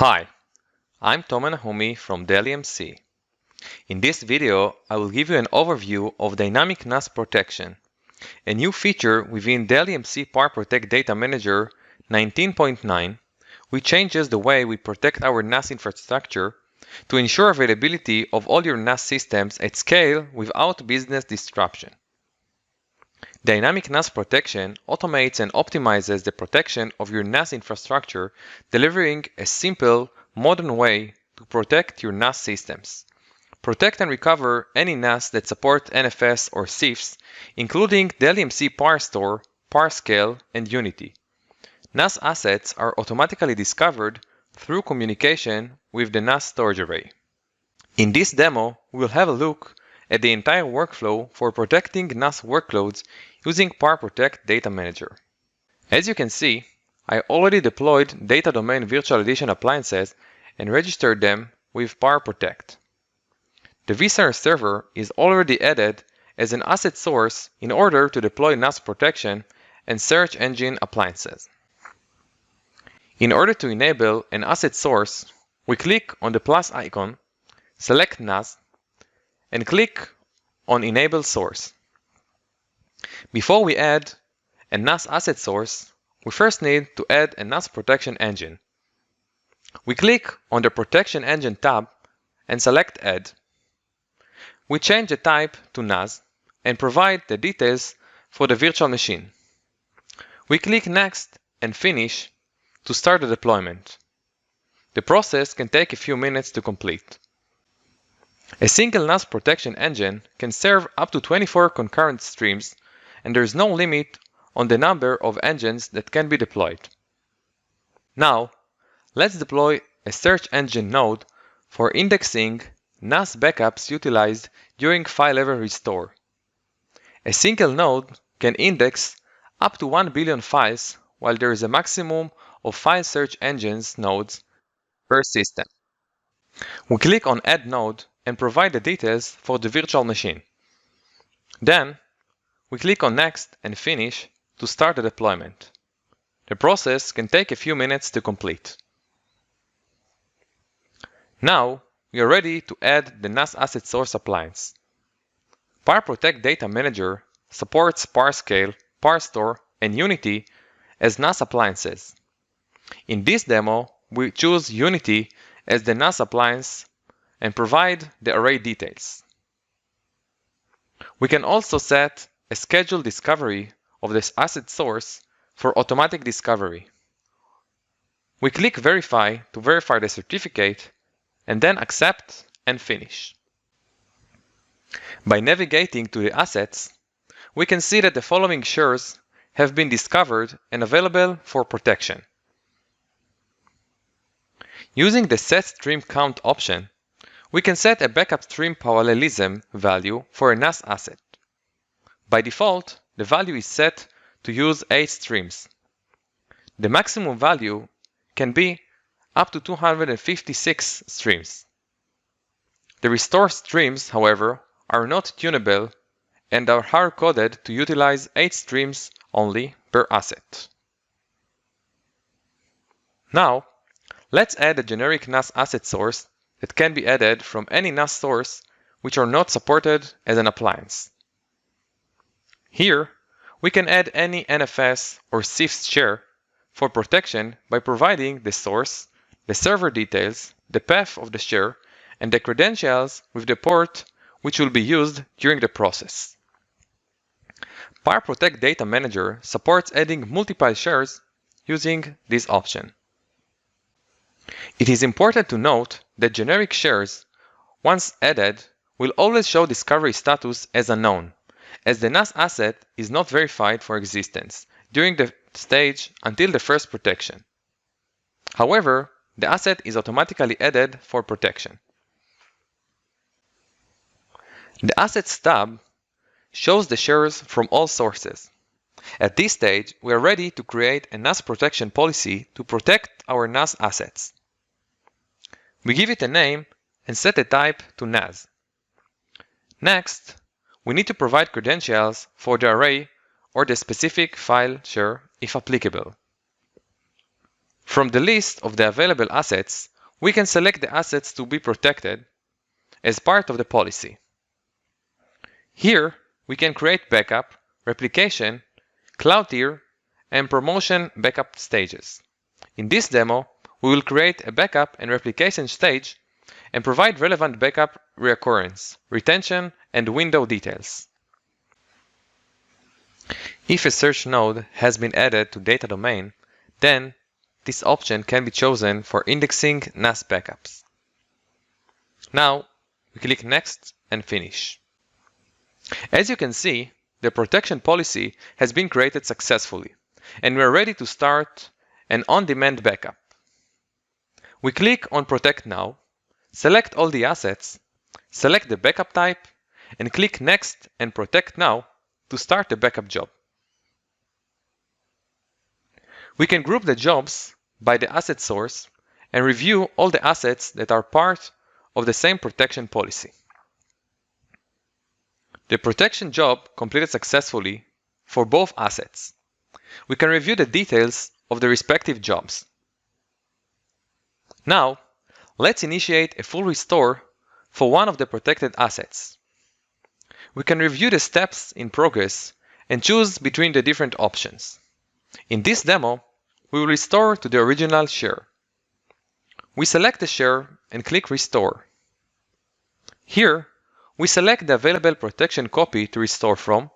Hi, I'm Tom Nahumi from Dell EMC. In this video, I will give you an overview of Dynamic NAS Protection, a new feature within Dell EMC PowerProtect Data Manager 19.9, which changes the way we protect our NAS infrastructure to ensure availability of all your NAS systems at scale without business disruption. Dynamic NAS Protection automates and optimizes the protection of your NAS infrastructure, delivering a simple, modern way to protect your NAS systems. Protect and recover any NAS that support NFS or CIFS, including Dell EMC PowerStore, PowerScale, and Unity. NAS assets are automatically discovered through communication with the NAS storage array. In this demo, we will have a look at the entire workflow for protecting NAS workloads using PowerProtect Data Manager. As you can see, I already deployed Data Domain Virtual Edition appliances and registered them with PowerProtect. The vCenter server is already added as an asset source in order to deploy NAS protection and search engine appliances. In order to enable an asset source, we click on the plus icon, select NAS, and click on Enable Source. Before we add a NAS asset source, we first need to add a NAS protection engine. We click on the Protection Engine tab and select Add. We change the type to NAS and provide the details for the virtual machine. We click Next and Finish to start the deployment. The process can take a few minutes to complete. A single NAS protection engine can serve up to 24 concurrent streams, and there is no limit on the number of engines that can be deployed. Now, let's deploy a search engine node for indexing NAS backups utilized during file level restore. A single node can index up to 1 billion files, while there is a maximum of 5 search engines nodes per system. We click on Add Node and provide the details for the virtual machine. Then, we click on Next and Finish to start the deployment. The process can take a few minutes to complete. Now, we are ready to add the NAS Asset Source appliance. PowerProtect Data Manager supports PowerScale, PowerStore, and Unity as NAS appliances. In this demo, we choose Unity as the NAS appliance and provide the array details. We can also set a scheduled discovery of this asset source for automatic discovery. We click Verify to verify the certificate and then Accept and Finish. By navigating to the assets, we can see that the following shares have been discovered and available for protection. Using the Set Stream Count option, we can set a backup stream parallelism value for a NAS asset. By default, the value is set to use 8 streams. The maximum value can be up to 256 streams. The restore streams, however, are not tunable and are hard-coded to utilize 8 streams only per asset. Now, let's add a generic NAS asset source that can be added from any NAS source which are not supported as an appliance. Here, we can add any NFS or CIFS share for protection by providing the source, the server details, the path of the share, and the credentials with the port which will be used during the process. PowerProtect Data Manager supports adding multiple shares using this option. It is important to note that generic shares, once added, will always show discovery status as unknown, as the NAS asset is not verified for existence during the stage until the first protection. However, the asset is automatically added for protection. The Assets tab shows the shares from all sources. At this stage, we are ready to create a NAS protection policy to protect our NAS assets. We give it a name and set the type to NAS. Next, we need to provide credentials for the array or the specific file share if applicable. From the list of the available assets, we can select the assets to be protected as part of the policy. Here, we can create backup, replication, cloud tier, and promotion backup stages. In this demo, we will create a backup and replication stage and provide relevant backup reoccurrence, retention, and window details. If a search node has been added to data domain, then this option can be chosen for indexing NAS backups. Now, we click Next and Finish. As you can see, the protection policy has been created successfully, and we are ready to start an on-demand backup. We click on Protect Now, select all the assets, select the backup type, and click Next and Protect Now to start the backup job. We can group the jobs by the asset source and review all the assets that are part of the same protection policy. The protection job completed successfully for both assets. We can review the details of the respective jobs. Now, let's initiate a full restore for one of the protected assets. We can review the steps in progress and choose between the different options. In this demo, we will restore to the original share. We select the share and click Restore. Here, we select the available protection copy to restore from,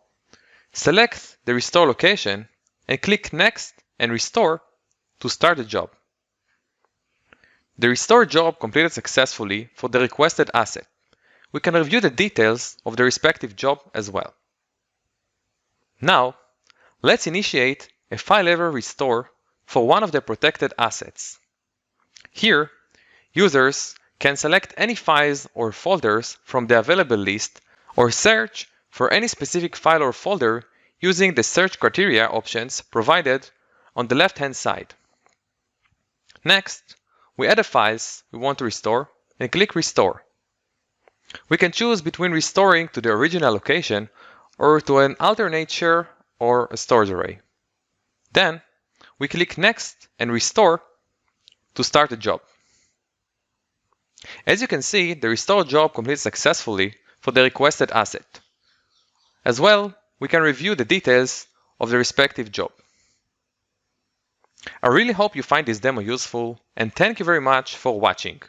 select the restore location, and click Next and Restore to start the job. The restore job completed successfully for the requested asset. We can review the details of the respective job as well. Now, let's initiate a file-level restore for one of the protected assets. Here, users can select any files or folders from the available list or search for any specific file or folder using the search criteria options provided on the left-hand side. Next, we add the files we want to restore and click Restore. We can choose between restoring to the original location or to an alternate share or a storage array. Then, we click Next and Restore to start the job. As you can see, the restore job completed successfully for the requested asset. As well, we can review the details of the respective job. I really hope you find this demo useful, and thank you very much for watching.